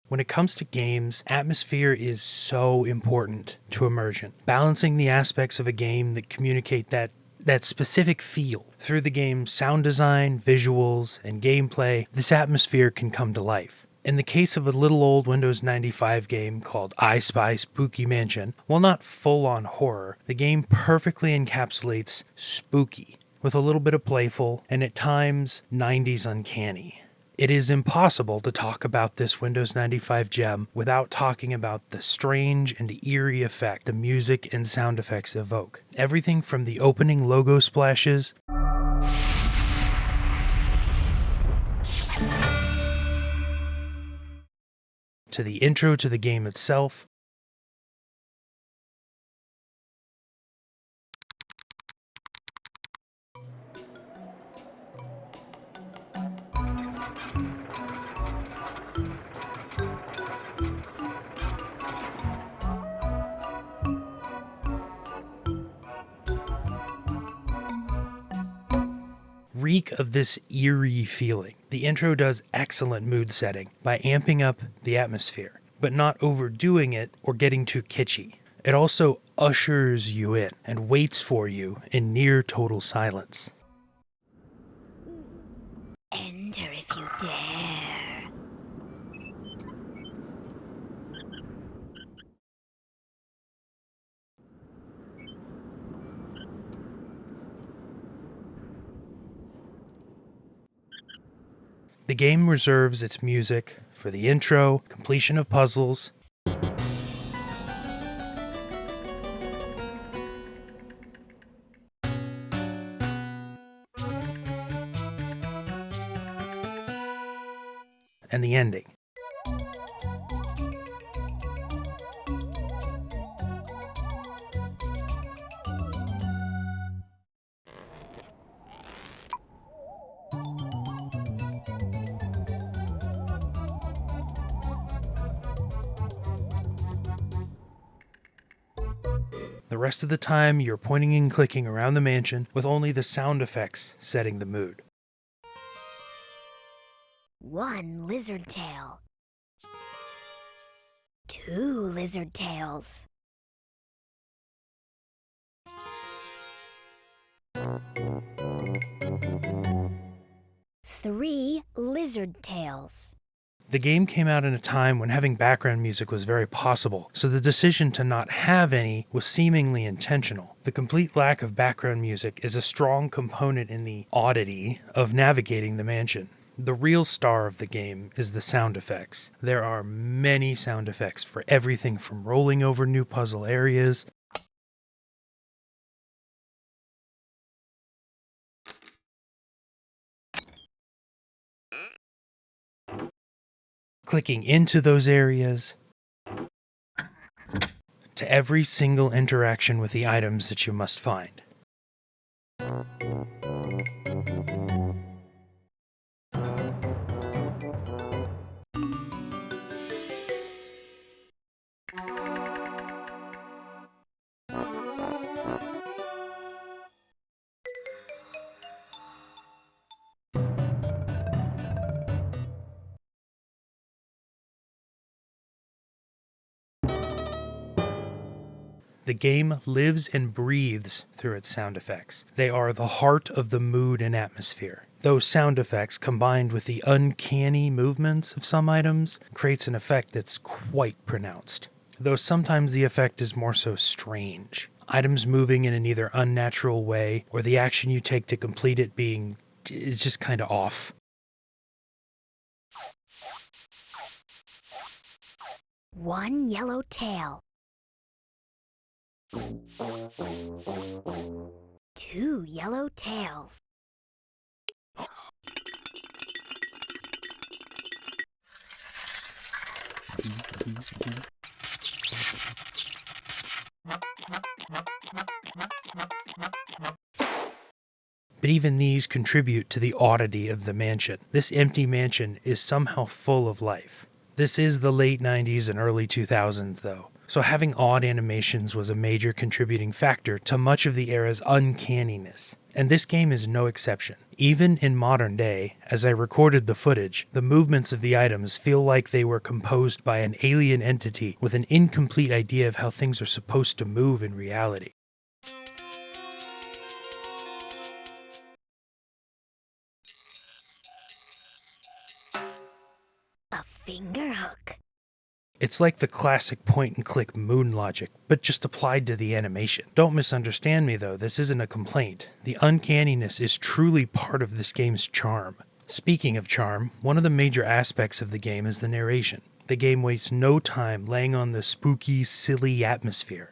When it comes to games, atmosphere is so important to immersion. Balancing the aspects of a game that communicate that specific feel. Through the game's sound design, visuals, and gameplay, this atmosphere can come to life. In the case of a little old Windows 95 game called I Spy Spooky Mansion, while not full-on horror, the game perfectly encapsulates spooky, with a little bit of playful, and at times, 90s uncanny. It is impossible to talk about this Windows 95 gem without talking about the strange and eerie effect the music and sound effects evoke. Everything from the opening logo splashes to the intro to the game itself, reek of this eerie feeling. The intro does excellent mood setting by amping up the atmosphere, but not overdoing it or getting too kitschy. It also ushers you in and waits for you in near total silence. Enter if you dare. The game reserves its music for the intro, completion of puzzles, and the ending. The rest of the time, you're pointing and clicking around the mansion with only the sound effects setting the mood. 1 lizard tail. 2 lizard tails. 3 lizard tails. The game came out in a time when having background music was very possible, so the decision to not have any was seemingly intentional. The complete lack of background music is a strong component in the oddity of navigating the mansion. The real star of the game is the sound effects. There are many sound effects for everything from rolling over new puzzle areas, clicking into those areas, to every single interaction with the items that you must find. The game lives and breathes through its sound effects. They are the heart of the mood and atmosphere. Those sound effects, combined with the uncanny movements of some items, creates an effect that's quite pronounced. Though sometimes the effect is more so strange. Items moving in an either unnatural way, or the action you take to complete it being just kind of off. 1 yellow tail. 2 yellow tails. 'But even these contribute to the oddity of the mansion. This empty mansion is somehow full of life. This is the late 90s and early 2000s, though, so having odd animations was a major contributing factor to much of the era's uncanniness. And this game is no exception. Even in modern day, as I recorded the footage, the movements of the items feel like they were composed by an alien entity with an incomplete idea of how things are supposed to move in reality. A finger hook. It's like the classic point-and-click Moon logic, but just applied to the animation. Don't misunderstand me though, this isn't a complaint. The uncanniness is truly part of this game's charm. Speaking of charm, one of the major aspects of the game is the narration. The game wastes no time laying on the spooky, silly atmosphere.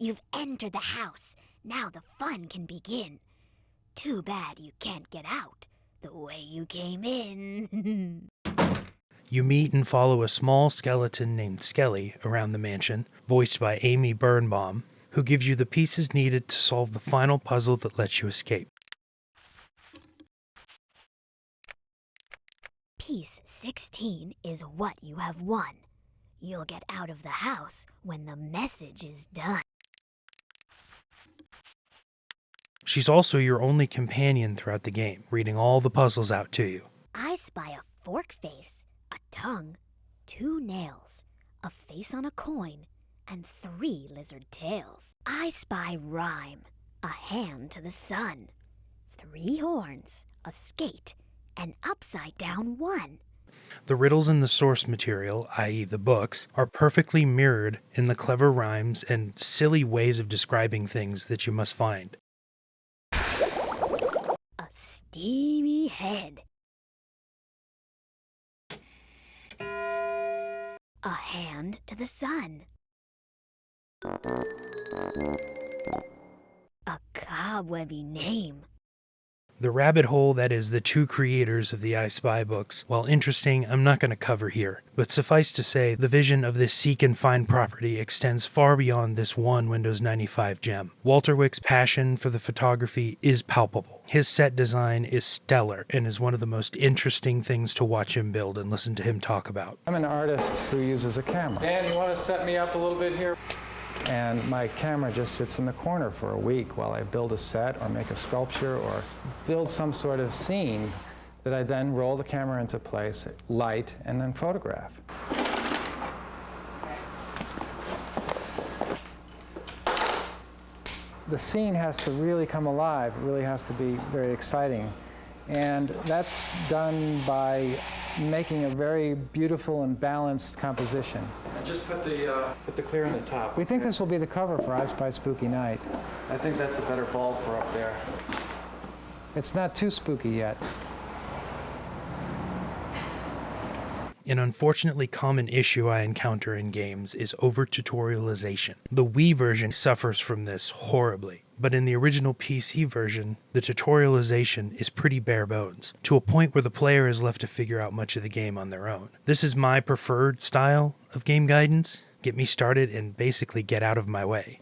You've entered the house. Now the fun can begin. Too bad you can't get out the way you came in. You meet and follow a small skeleton named Skelly around the mansion, voiced by Amy Birnbaum, who gives you the pieces needed to solve the final puzzle that lets you escape. Piece 16 is what you have won. You'll get out of the house when the message is done. She's also your only companion throughout the game, reading all the puzzles out to you. I spy a fork face, a tongue, 2 nails, a face on a coin, and 3 lizard tails. I spy rhyme, a hand to the sun, 3 horns, a skate, an upside-down 1. The riddles in the source material, i.e. the books, are perfectly mirrored in the clever rhymes and silly ways of describing things that you must find. A steamy head. A hand to the sun. A cobwebby name. The rabbit hole that is the 2 creators of the I Spy books, while interesting, I'm not going to cover here. But suffice to say, the vision of this seek and find property extends far beyond this one Windows 95 gem. Walter Wick's passion for the photography is palpable. His set design is stellar and is one of the most interesting things to watch him build and listen to him talk about. I'm an artist who uses a camera. Dan, you want to set me up a little bit here? And my camera just sits in the corner for a week while I build a set or make a sculpture or build some sort of scene that I then roll the camera into place, light, and then photograph. The scene has to really come alive. It really has to be very exciting. And that's done by making a very beautiful and balanced composition. And just put the clear on the top. We think this will be the cover for I Spy Spooky Night. I think that's a better bulb for up there. It's not too spooky yet. An unfortunately common issue I encounter in games is over-tutorialization. The Wii version suffers from this horribly, but in the original PC version, the tutorialization is pretty bare bones, to a point where the player is left to figure out much of the game on their own. This is my preferred style of game guidance. Get me started and basically get out of my way.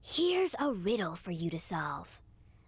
Here's a riddle for you to solve.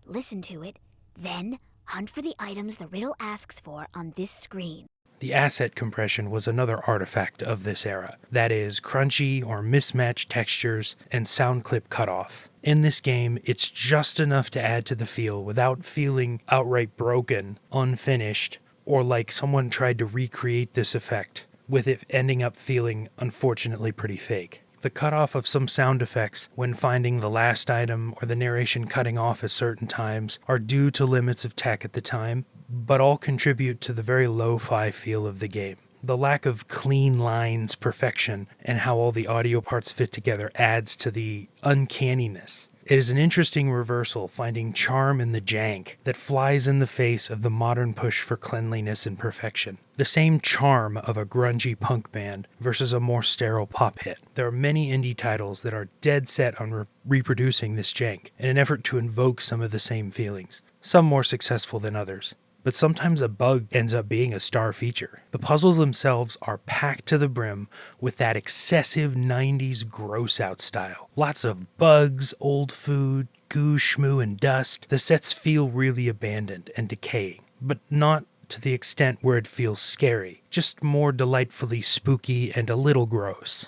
Listen to it, then hunt for the items the riddle asks for on this screen. The asset compression was another artifact of this era. That is, crunchy or mismatched textures and sound clip cutoff. In this game, it's just enough to add to the feel without feeling outright broken, unfinished, or like someone tried to recreate this effect, with it ending up feeling unfortunately pretty fake. The cutoff of some sound effects when finding the last item or the narration cutting off at certain times are due to limits of tech at the time, but all contribute to the very lo-fi feel of the game. The lack of clean lines, perfection, and how all the audio parts fit together adds to the uncanniness. It is an interesting reversal, finding charm in the jank that flies in the face of the modern push for cleanliness and perfection. The same charm of a grungy punk band versus a more sterile pop hit. There are many indie titles that are dead set on reproducing this jank in an effort to invoke some of the same feelings, some more successful than others. But sometimes a bug ends up being a star feature. The puzzles themselves are packed to the brim with that excessive 90s gross out style. Lots of bugs, old food, goo, schmoo, and dust. The sets feel really abandoned and decaying, but not to the extent where it feels scary, just more delightfully spooky and a little gross.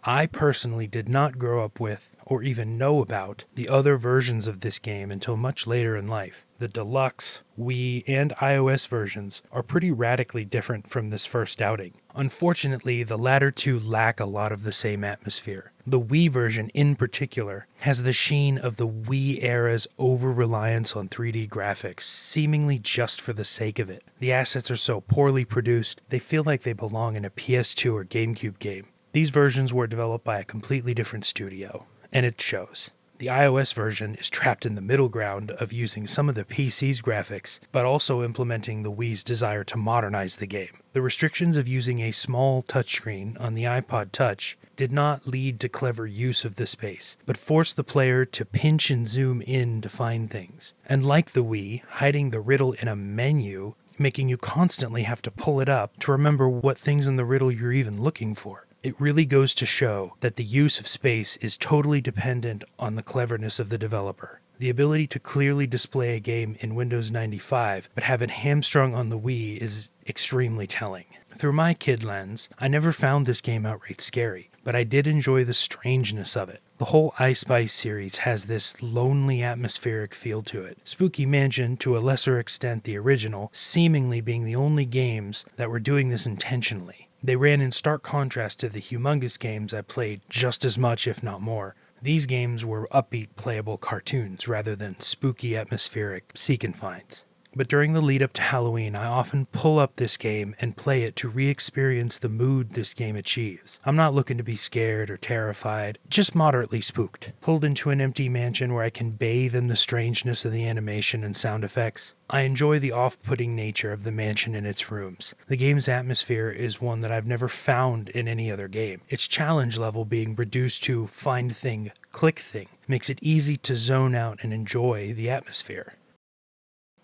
I personally did not grow up with, or even know about, the other versions of this game until much later in life. The Deluxe, Wii, and iOS versions are pretty radically different from this first outing. Unfortunately, the latter two lack a lot of the same atmosphere. The Wii version in particular has the sheen of the Wii era's over-reliance on 3D graphics, seemingly just for the sake of it. The assets are so poorly produced, they feel like they belong in a PS2 or GameCube game. These versions were developed by a completely different studio, and it shows. The iOS version is trapped in the middle ground of using some of the PC's graphics, but also implementing the Wii's desire to modernize the game. The restrictions of using a small touchscreen on the iPod Touch did not lead to clever use of the space, but forced the player to pinch and zoom in to find things. And like the Wii, hiding the riddle in a menu, making you constantly have to pull it up to remember what things in the riddle you're even looking for. It really goes to show that the use of space is totally dependent on the cleverness of the developer. The ability to clearly display a game in Windows 95 but have it hamstrung on the Wii is extremely telling. Through my kid lens, I never found this game outright scary, but I did enjoy the strangeness of it. The whole I Spy series has this lonely atmospheric feel to it. Spooky Mansion, to a lesser extent the original, seemingly being the only games that were doing this intentionally. They ran in stark contrast to the humongous games I played just as much, if not more. These games were upbeat, playable cartoons rather than spooky, atmospheric seek-and-finds. But during the lead up to Halloween, I often pull up this game and play it to re-experience the mood this game achieves. I'm not looking to be scared or terrified, just moderately spooked. Pulled into an empty mansion where I can bathe in the strangeness of the animation and sound effects. I enjoy the off-putting nature of the mansion and its rooms. The game's atmosphere is one that I've never found in any other game. Its challenge level being reduced to find thing, click thing, makes it easy to zone out and enjoy the atmosphere.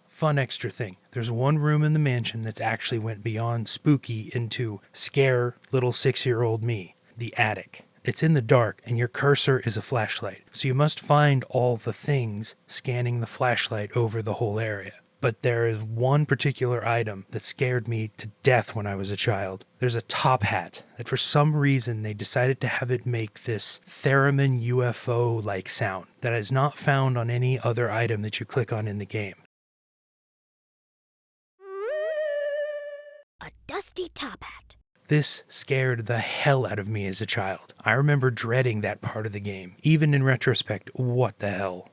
Fun extra thing, there's one room in the mansion that's actually went beyond spooky into scare little 6-year-old me, the attic. It's in the dark and your cursor is a flashlight, so you must find all the things scanning the flashlight over the whole area. But there is one particular item that scared me to death when I was a child. There's a top hat that for some reason they decided to have it make this theremin UFO-like sound that is not found on any other item that you click on in the game. A dusty top hat. This scared the hell out of me as a child. I remember dreading that part of the game. Even in retrospect, what the hell?